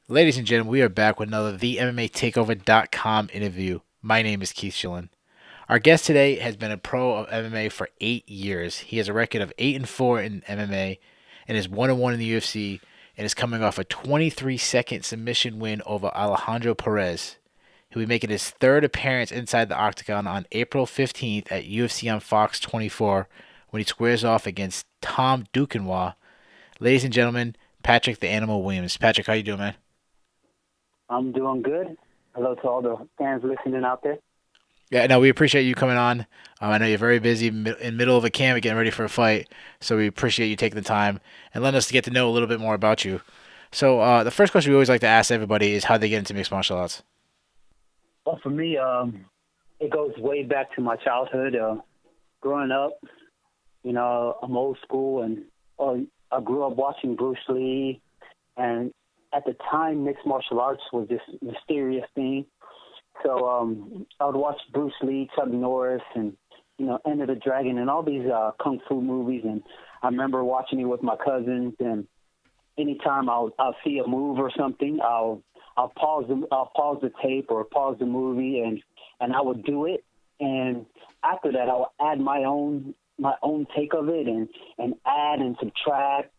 Ladies and gentlemen, we are back with another TheMMATakeover.com interview. My name is Keith Schillen. Our guest today has been a pro of MMA for 8 years. He has a record of 8-4 in MMA and is 1-1 in the UFC and is coming off a 23-second submission win over Alejandro Perez. He'll be making his third appearance inside the octagon on April 15th at UFC on Fox 24 when he squares off against Tom Duquesnoy. Ladies and gentlemen, Patrick the Animal Williams. Patrick, how you doing, man? I'm doing good. Hello to all the fans listening out there. Yeah, no, we appreciate you coming on. I know you're very busy in middle of a camp getting ready for a fight, so we appreciate you taking the time and letting us get to know a little bit more about you. So the first question we always like to ask everybody is how they get into mixed martial arts. Well, for me, it goes way back to my childhood. Growing up, I'm old school, and I grew up watching Bruce Lee. And at the time, mixed martial arts was this mysterious thing. So I would watch Bruce Lee, Chuck Norris, and Enter the Dragon, and all these kung fu movies. And I remember watching it with my cousins. And anytime I'll see a move or something, I'll pause the tape or pause the movie, and I would do it. And after that, I'll add my own take of it, and add and subtract.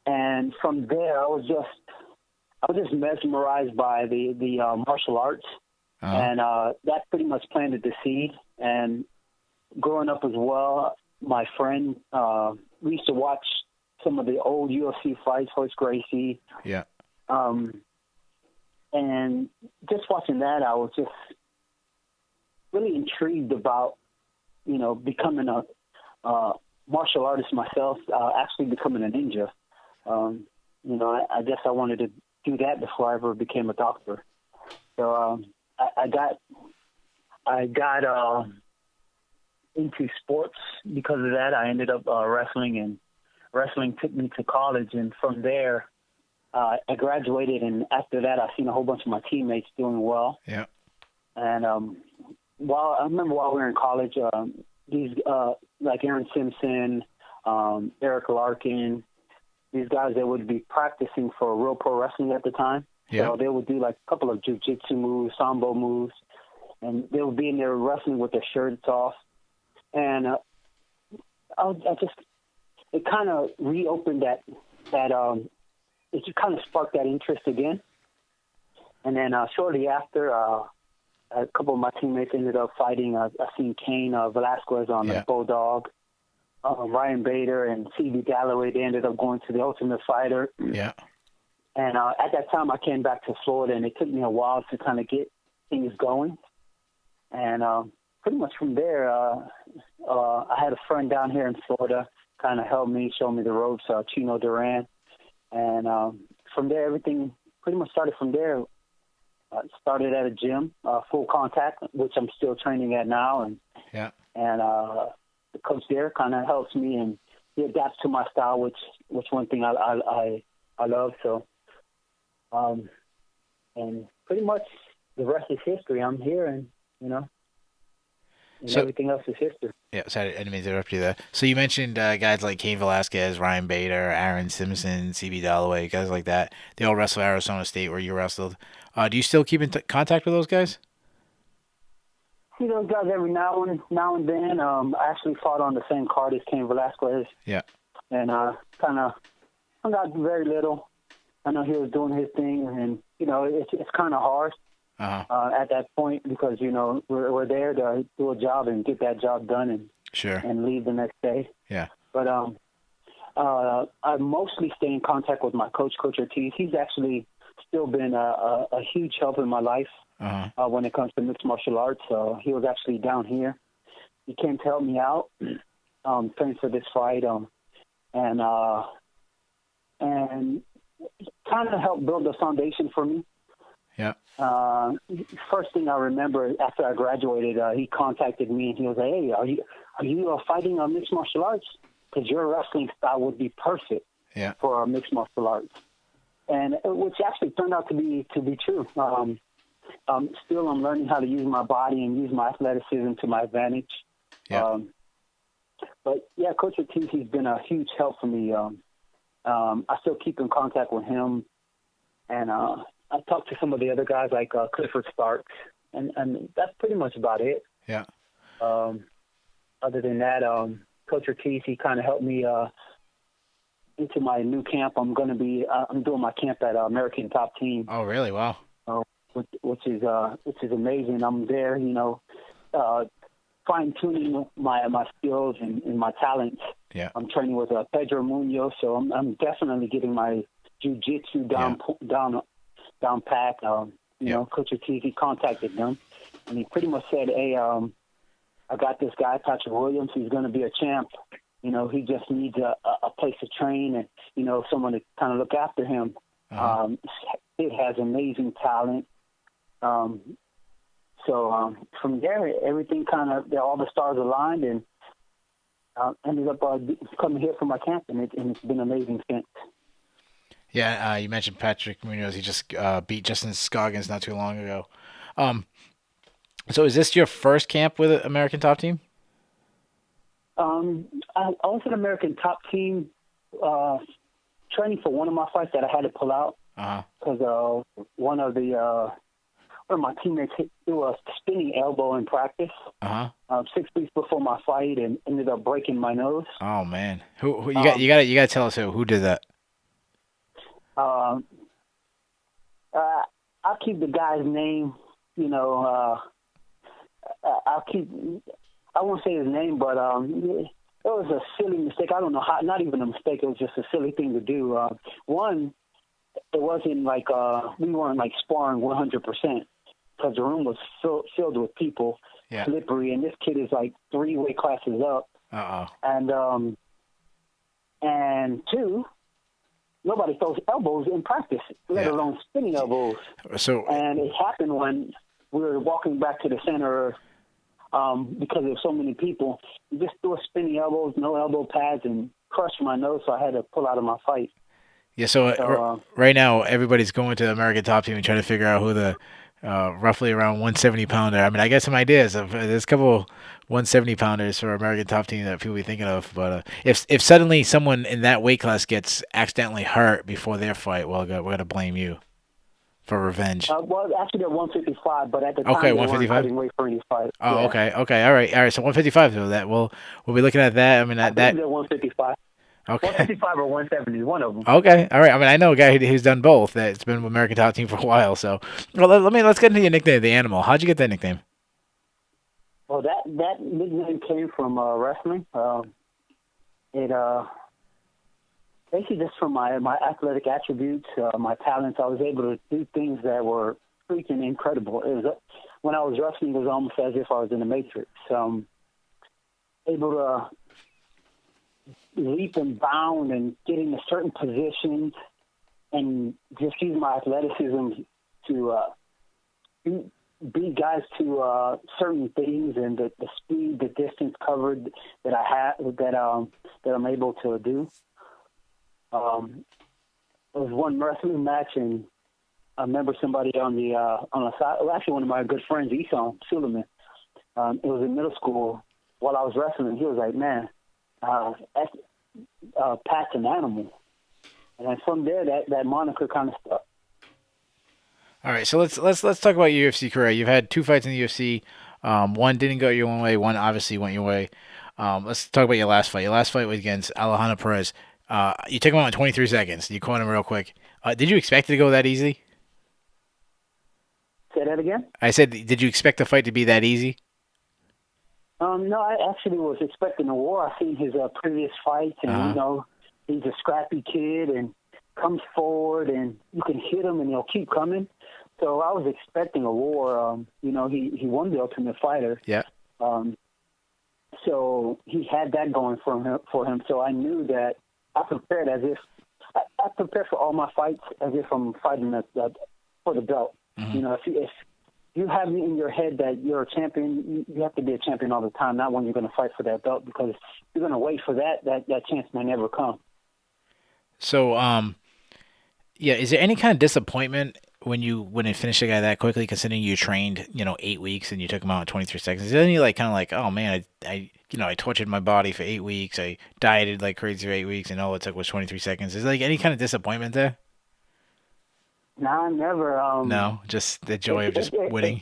And from there, I was just mesmerized by the martial arts, Uh-huh. and that pretty much planted the seed. And growing up as well, my friend, we used to watch some of the old UFC fights, Hoist Gracie, Yeah. um, and just watching that, I was just really intrigued about, becoming a martial artist myself, actually becoming a ninja. I guess I wanted to do that before I ever became a doctor. So I got into sports because of that. I ended up wrestling, and wrestling took me to college. And from there, I graduated, and after that, I seen a whole bunch of my teammates doing well. Yeah. And while we were in college, these like Aaron Simpson, Eric Larkin, these guys that would be practicing for real pro wrestling at the time. Yeah. So they would do like a couple of jiu-jitsu moves, sambo moves, and they would be in there wrestling with their shirts off. And it kind of reopened it just kind of sparked that interest again. And then shortly after, a couple of my teammates ended up fighting. I seen Cain Velasquez on Yeah. the Bulldog, Ryan Bader and C.B. Galloway. They ended up going to the Ultimate Fighter. Yeah. And at that time, I came back to Florida, and it took me a while to kind of get things going. And pretty much from there, I had a friend down here in Florida kind of helped me, show me the ropes, Chino Duran. And from there, everything pretty much started from there. Started at a gym, full contact, which I'm still training at now. Yeah. And the coach there kind of helps me, and he adapts to my style, which one thing I love. So, and pretty much the rest is history. I'm here, and So everything else is history. yeah, sorry, I didn't mean to interrupt you there. So you mentioned guys like Cain Velasquez, Ryan Bader, Aaron Simpson, CB Dalloway, guys like that. They all wrestle at Arizona State where you wrestled. Do you still keep in contact with those guys? See those guys every now and then. I actually fought on the same card as Cain Velasquez, Yeah. and kind of hung out very little. I know he was doing his thing, and it's kind of hard Uh-huh. at that point because we're there to do a job and get that job done Sure. and leave the next day. Yeah. But I mostly stay in contact with my Coach Ortiz. He's actually still been a huge help in my life Uh-huh. when it comes to mixed martial arts. He was actually down here. He came to help me out, training for this fight, and kind of helped build a foundation for me. Yeah. First thing I remember after I graduated, he contacted me and he was like, "Hey, are you fighting mixed martial arts? Because your wrestling style would be perfect Yeah. for mixed martial arts." And which actually turned out to be true. Still, I'm learning how to use my body and use my athleticism to my advantage. Yeah. But yeah, Coach Ortiz, he's been a huge help for me. I still keep in contact with him, and I talked to some of the other guys like Clifford Starks, and that's pretty much about it. Yeah. Um, Other than that, Coach Ortiz, he kind of helped me into my new camp. I'm doing my camp at American Top Team, Oh, really? Wow. uh, which is amazing. I'm there, uh, fine tuning my skills and my talents. Yeah. I'm training with Pedro Munoz, so I'm definitely getting my jiu-jitsu Yeah. down pat. Yeah. Coach Ortiz, he contacted them, and he pretty much said, "Hey, I got this guy, Patrick Williams. He's going to be a champ. He just needs a place to train and, someone to kind of look after him. Uh-huh. It has amazing talent. So from there, everything all the stars aligned and ended up coming here for my camp, and it's been amazing since. Yeah. You mentioned Patrick Munoz. He just beat Justin Scoggins not too long ago. Um. So is this your first camp with the American Top Team? I was an American Top Team training for one of my fights that I had to pull out Uh-huh. because one of my teammates threw a spinning elbow in practice Uh-huh. 6 weeks before my fight and ended up breaking my nose. Oh man. Who Um, you got to tell us who did that. um, I'll keep the guy's name. I'll keep. I won't say his name, but it was a silly mistake. I don't know how. Not even a mistake. It was just a silly thing to do. One, it wasn't like we weren't like sparring 100% because the room was filled with people, Yeah. slippery, and this kid is like 3 weight classes up, Uh-oh. and two, nobody throws elbows in practice, let Yeah. alone spinning elbows. So And it happened when we were walking back to the center because there's so many people. We just threw a spinning elbows, no elbow pads, and crushed my nose, so I had to pull out of my fight. yeah, so right now everybody's going to the American Top Team and trying to figure out who the roughly around 170 pounder. I mean, I got some ideas of there's a couple 170 pounders for American Top Team that people be thinking of. But if suddenly someone in that weight class gets accidentally hurt before their fight, well, we're gonna blame you for revenge. Well, actually, they're 155, but at the Okay, time they weren't 155. cutting weight for any fight. Oh, Yeah, okay, all right. So 155. So that we'll be looking at that. I mean I believe that they're 155. okay. 155 or 170, one of them. Okay, all right. I mean, I know a guy who's done both. That's been with American Top Team for a while. So, well, let's get into your nickname, the Animal. How'd you get that nickname? Well, that nickname came from wrestling. It basically just from my athletic attributes, my talents. I was able to do things that were freaking incredible. It was when I was wrestling, it was almost as if I was in the Matrix. Able to leap and bound and get into certain positions and just use my athleticism to beat guys to certain things and the speed, the distance covered that I have that I'm able to do. There was one wrestling match, and I remember somebody on the side. Well, actually, one of my good friends, Esau Suleiman. It was in middle school. While I was wrestling, he was like, "Man, that's Pat's an animal." And then from there, that moniker kind of stuck. All right, so let's talk about your UFC career. You've had two fights in the UFC. One didn't go your own way. One obviously went your way. Let's talk about your last fight. Your last fight was against Alejandro Perez. You took him out in 23 seconds. You caught him real quick. Did you expect it to go that easy? Say that again. I said, did you expect the fight to be that easy? No, I actually was expecting a war. I seen his previous fights, and Uh-huh. he's a scrappy kid and comes forward, and you can hit him, and he'll keep coming. So I was expecting a war. He won the Ultimate Fighter. Yeah. So he had that going for him. So I knew that I prepared as if I prepared for all my fights as if I'm fighting for the belt. Mm-hmm. If you have in your head that you're a champion, you have to be a champion all the time, not when you're going to fight for that belt, because you're going to wait for that chance may never come. So, yeah, is there any kind of disappointment when you finished a guy that quickly, considering you trained, 8 weeks and you took him out in 23 seconds? Is there any oh man, I tortured my body for 8 weeks. I dieted like crazy for 8 weeks, and all it took was 23 seconds. Is there like any kind of disappointment there? Nah, never. No, just the If joy of if just winning.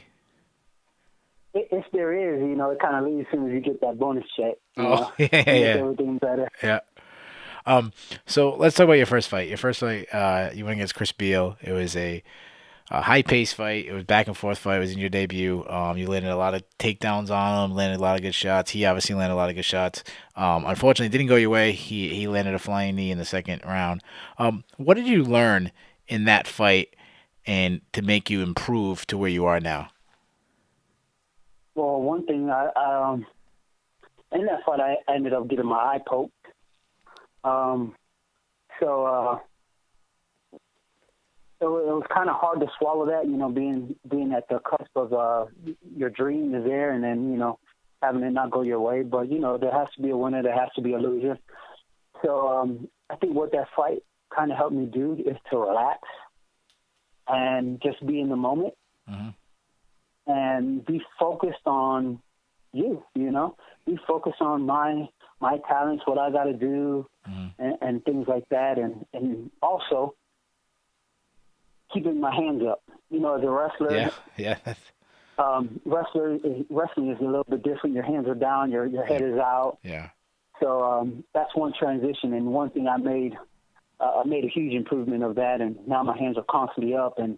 if there is, it kind of leaves as soon as you get that bonus check. Oh, yeah, To make yeah, everything better. yeah. So let's talk about your first fight. Your first fight, you went against Chris Beal. It was a high pace fight. It was back and forth fight. It was in your debut. You landed a lot of takedowns on him, landed a lot of good shots. He obviously landed a lot of good shots. Unfortunately, it didn't go your way. He landed a flying knee in the second round. What did you learn in that fight and to make you improve to where you are now? Well, one thing in that fight, I ended up getting my eye poked. Um, so it was kind of hard to swallow that, being at the cusp of your dream is there, and then having it not go your way. But there has to be a winner, there has to be a loser. So I think what that fight kind of helped me do is to relax and just be in the moment Hmm. and be focused on be focused on my talents, what I got to do, Hmm. and things like that, and also keeping my hands up. As a Yeah, wrestler, yeah, wrestling is a little bit different. Your hands are down, your yeah, head is out. yeah, So that's one transition, and one thing I made a huge improvement of that, and now my hands are constantly up, and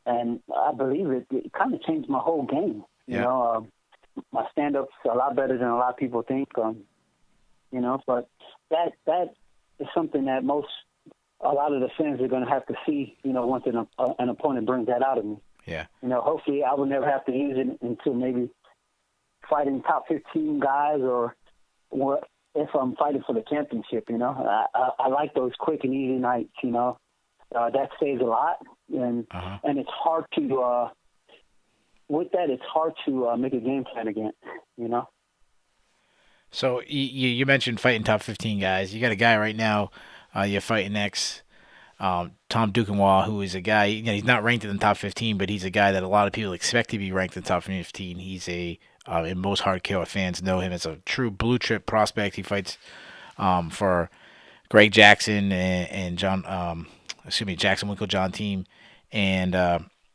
I believe it kind of changed my whole game. yeah. My stand up's a lot better than a lot of people think. But that is something that a lot of the fans are going to have to see. Once an opponent brings that out of me. Yeah. Hopefully I will never have to use it until maybe fighting top 15 guys or if I'm fighting for the championship. I like those quick and easy nights. That saves a lot, and Uh huh. and it's hard to with that it's hard to make a game plan again. You know. So you mentioned fighting top 15 guys. You got a guy right now. You're fighting next. Tom Duquesnoy, who is a guy, he's not ranked in the top 15, but he's a guy that a lot of people expect to be ranked in the top 15. He's and most hardcore fans know him as a true blue chip prospect. He fights for Greg Jackson and John, Jackson Winkle John team, and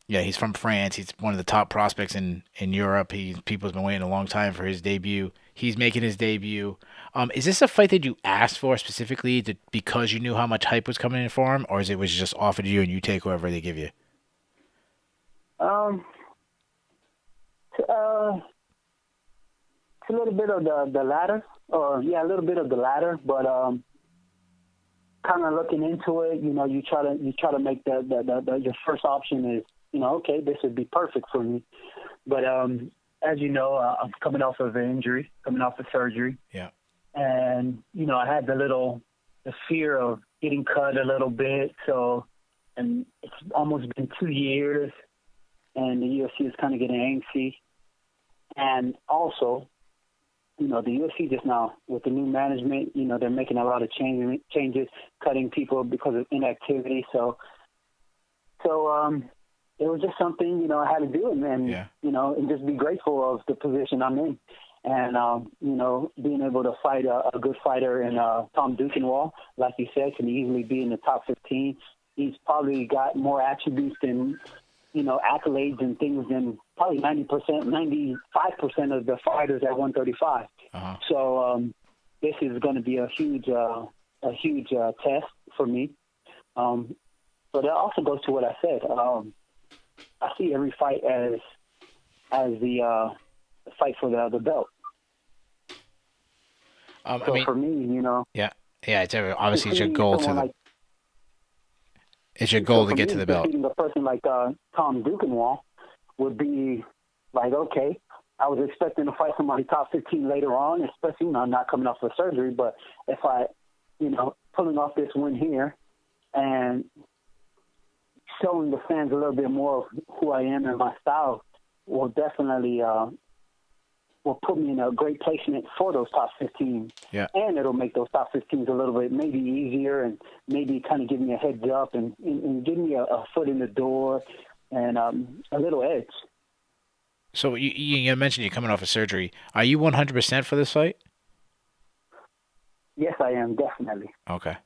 yeah, he's from France. He's one of the top prospects in Europe. People's been waiting a long time for his debut. He's making his debut. Is this a fight that you asked for specifically because you knew how much hype was coming in for him, or is it was just offered to you and you take whoever they give you? Um. It's a little bit of the latter, or yeah, a little bit of the latter, but kind of looking into it, you try to make the your first option is, okay, this would be perfect for me. But as you know, I'm coming off of an injury, coming off of surgery, Yeah. and I had the fear of getting cut a little bit. So, and it's almost been 2 years, and the UFC is kind of getting angsty, and also the UFC just now with the new management, they're making a lot of changes, cutting people because of inactivity. So it was just something I had to do, and Yeah. and just be grateful of the position I'm in, and being able to fight a good fighter in Tom Duquesnoy, like you said, can easily be in the top 15. He's probably got more attributes than accolades and things than probably 90%, 95% of the fighters at 135. Uh huh. So this is going to be a huge test for me. But it also goes to what I said. I see every fight as the fight for the belt. I So mean, for me, yeah, yeah. Obviously it's your defeating goal to someone the. like It's your so goal to for get to me the belt. defeating a person like Tom Duquesnoy would be like, okay, I was expecting to fight somebody top 15 later on, especially not coming off of surgery. But if I, pulling off this win here and showing the fans a little bit more of who I am and my style will definitely will put me in a great placement for those top 15. Yeah. And it'll make those top 15s a little bit maybe easier and maybe kind of give me a heads up and give me a foot in the door and a little edge. So you mentioned you're coming off of surgery. Are you 100% for this fight? Yes, I am, definitely. Okay.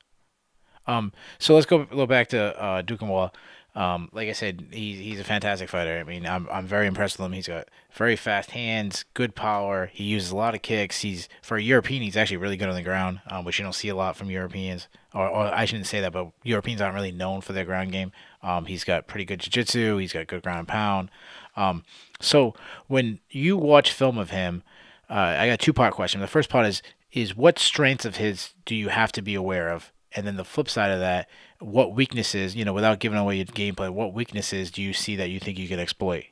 So let's go back to Duke and Wall. Like I said, he's a fantastic fighter. I mean, I'm very impressed with him. He's got very fast hands, good power. He uses a lot of kicks. He's for a European, he's actually really good on the ground, which you don't see a lot from Europeans. Or I shouldn't say that, but Europeans aren't really known for their ground game. He's got pretty good jiu-jitsu. He's got good ground and pound. Um, so when you watch film of him, I got a two-part question. The first part is what strengths of his do you have to be aware of? And then the flip side of that, what weaknesses, without giving away your gameplay, what weaknesses do you see that you think you could exploit?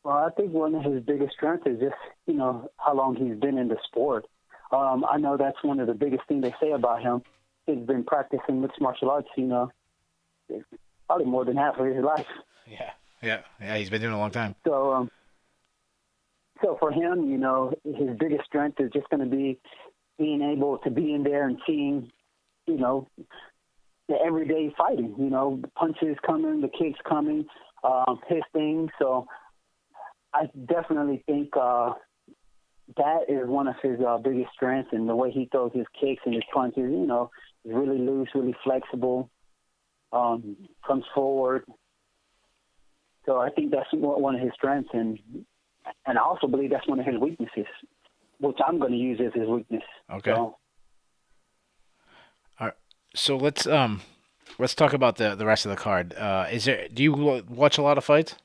Well, I think one of his biggest strengths is just, how long he's been in the sport. I know that's one of the biggest things they say about him. He's been practicing mixed martial arts, probably more than half of his life. Yeah, yeah, yeah. He's been doing it a long time. So for him, his biggest strength is just going to be being able to be in there and seeing, the everyday fighting, the punches coming, the kicks coming, his thing. So I definitely think that is one of his biggest strengths, and the way he throws his kicks and his punches, is really loose, really flexible, comes forward. So I think that's one of his strengths, and I also believe that's one of his weaknesses, which I'm going to use as his weakness. Okay. All right. So let's talk about the rest of the card. Do you watch a lot of fights?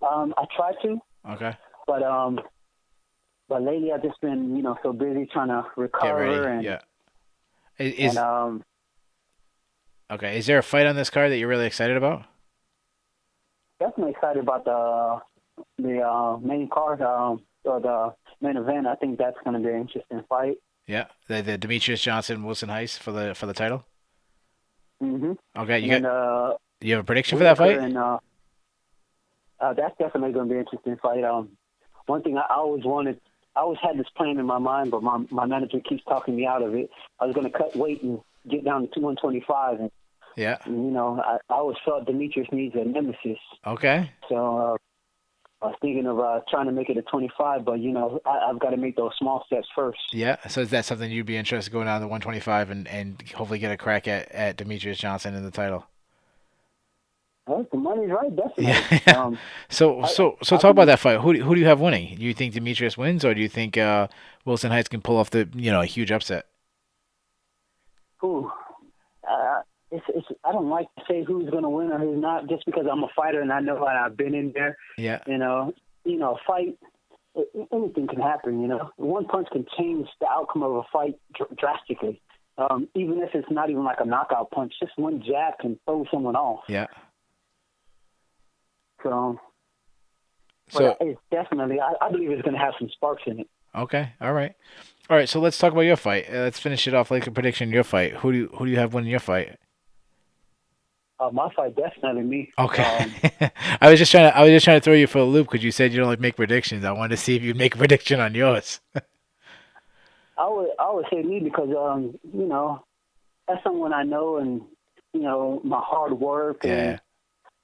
I try to, Okay. but lately I've just been so busy trying to Get ready. recover and Yeah. and Okay. Is there a fight on this card that you're really excited about? definitely excited about the main card or the main event. I think that's going to be an interesting fight. Yeah. The Demetrius Johnson Wilson Heist for the title. Mm-hmm. Okay. And then You have a prediction for that Whitaker fight? and that's definitely going to be an interesting fight. One thing I always wanted, I always had this plan in my mind, but my manager keeps talking me out of it. I was going to cut weight and get down to 125, and Yeah. I always felt Demetrius needs a nemesis. Okay. So I was thinking of trying to make it a 25, but I've got to make those small steps first. Yeah. So is that something you'd be interested in going down to 125 and hopefully get a crack at Demetrius Johnson in the title? Well, if the money's right, definitely. Yeah. So I talk about think, that fight. Who do you have winning? Do you think Demetrius wins, or do you think Wilson Heights can pull off a huge upset? ooh, uh, I don't like to say who's going to win or who's not, just because I'm a fighter and I know I've been in there. Yeah. A fight, anything can happen. One punch can change the outcome of a fight drastically. Even if it's not even like a knockout punch, just one jab can throw someone off. Yeah. So, So but it's definitely, I believe it's going to have some sparks in it. okay. All right. So let's talk about your fight. Let's finish it off like a prediction. Your fight. Who do you have winning your fight? My fight, definitely me. Okay. I was just trying to throw you for a loop because you said you don't like make predictions. I wanted to see if you'd make a prediction on yours. I would say me because that's someone I know, and my hard work. Yeah.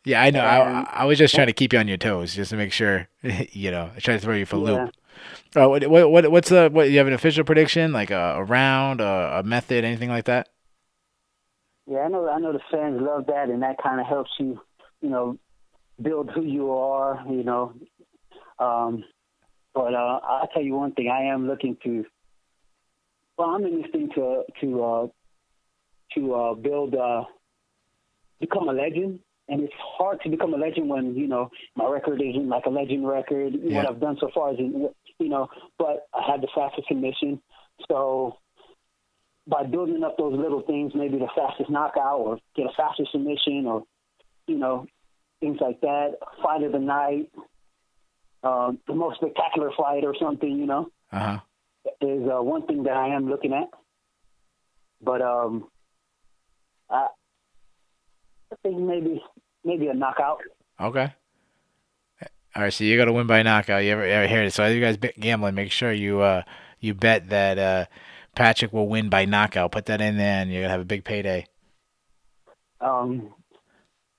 Yeah, I know. I was just trying to keep you on your toes, just to make sure. I tried to throw you for a Yeah, loop. What? You have an official prediction, like a round, a method, anything like that? yeah. I know the fans love that, and that kind of helps you, build who you are. But I'll tell you one thing. I am looking to. Well, I'm in this thing to build, become a legend. And it's hard to become a legend when, my record isn't like a legend record. Yeah. What I've done so far isn't, but I had the fastest submission. So by building up those little things, maybe the fastest knockout or get a faster submission or, things like that, fight of the night, the most spectacular fight or something, Uh-huh. is one thing that I am looking at. But I think maybe a knockout. Okay. All right. So you got to win by knockout. You ever hear it? So as you guys gambling, make sure you bet that Patrick will win by knockout. Put that in there, and you're gonna have a big payday. Um,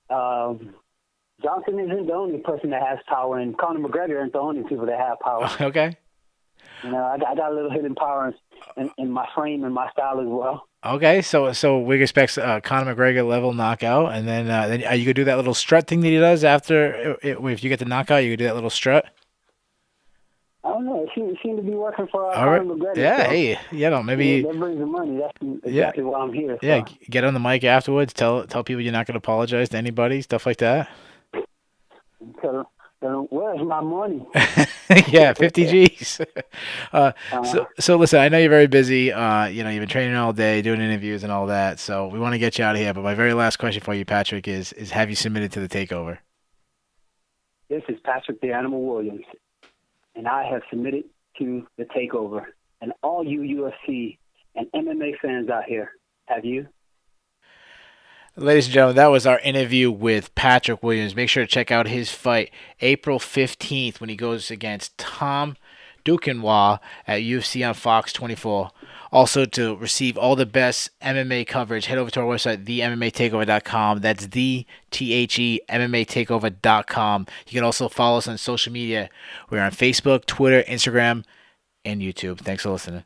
Johnson isn't the only person that has power, and Conor McGregor isn't the only people that have power. Okay. I got a little hidden power in my frame and my style as well. Okay, so we expect Conor McGregor level knockout, and then are you gonna do that little strut thing that he does after if you get the knockout, you could do that little strut. I don't know. It seemed to be working for All right, Conor McGregor, yeah, so hey, yeah, maybe that brings the money. That's yeah, exactly why I'm here. yeah, So, get on the mic afterwards, tell people you're not gonna apologize to anybody, stuff like that. tell them, where's my money? Yeah, 50 G's. uh, So listen, I know you're very busy. You've been training all day, doing interviews and all that. So we want to get you out of here. But my very last question for you, Patrick, is have you submitted to the takeover? this is Patrick the Animal Williams, and I have submitted to the takeover. And all you UFC and MMA fans out here, have you? Ladies and gentlemen, that was our interview with Patrick Williams. Make sure to check out his fight April 15th when he goes against Tom Duquesnoy at UFC on Fox 24. Also, to receive all the best MMA coverage, head over to our website, themmatakeover.com. That's themmatakeover.com. You can also follow us on social media. We're on Facebook, Twitter, Instagram, and YouTube. Thanks for listening.